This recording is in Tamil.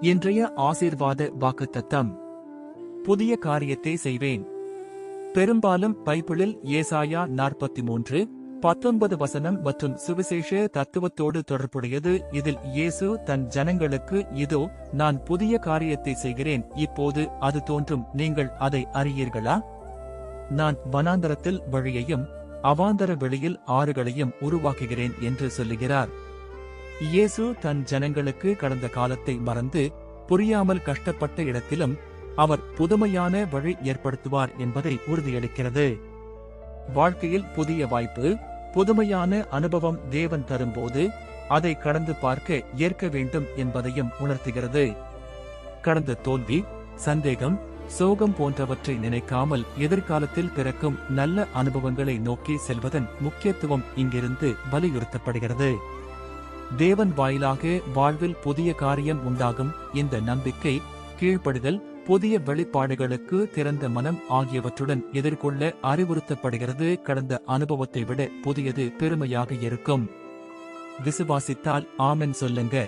இன்றைய ஆசீர்வாத வாக்குத்தத்தம். புதிய காரியத்தை செய்வேன். பெரும்பாலும் பைபிளில் ஏசாயா 43:19 வசனம் மற்றும் சுவிசேஷ தத்துவத்தோடு தொடர்புடையது. இதில் இயேசு தன் ஜனங்களுக்கு, இதோ நான் புதிய காரியத்தை செய்கிறேன், இப்போது அது தோன்றும், நீங்கள் அதை அறியீர்களா? நான் வனாந்தரத்தில் வழியையும் அவாந்தர வெளியில் ஆறுகளையும் உருவாக்குகிறேன் என்று சொல்லுகிறார். இயேசு தன் ஜனங்களுக்கு கடந்த காலத்தை மறந்து புரியாமல் கஷ்டப்பட்ட இடத்திலும் அவர் புதுமையான வழி ஏற்படுத்துவார் என்பதை உறுதியளிக்கிறது. வாழ்க்கையில் புதிய வாய்ப்பு, புதுமையான அனுபவம் தேவன் தரும்போது அதை கடந்து பார்க்க ஏற்க வேண்டும் என்பதையும் உணர்த்துகிறது. கடந்த தோல்வி, சந்தேகம், சோகம் போன்றவற்றை நினைக்காமல் எதிர்காலத்தில் பிறக்கும் நல்ல அனுபவங்களை நோக்கி செல்வதன் முக்கியத்துவம் இங்கிருந்து வலியுறுத்தப்படுகிறது. தேவன் வாயிலாக வாழ்வில் புதிய காரியம் உண்டாகும் இந்த நம்பிக்கை, கீழ்ப்படிதல், புதிய வெளிப்பாடுகளுக்கு திறந்த மனம் ஆகியவற்றுடன் எதிர்கொள்ள அறிவுறுத்தப்படுகிறது. கடந்த அனுபவத்தை விட புதியது பெருமையாக இருக்கும். விசுவாசித்தால் ஆமென் சொல்லுங்க.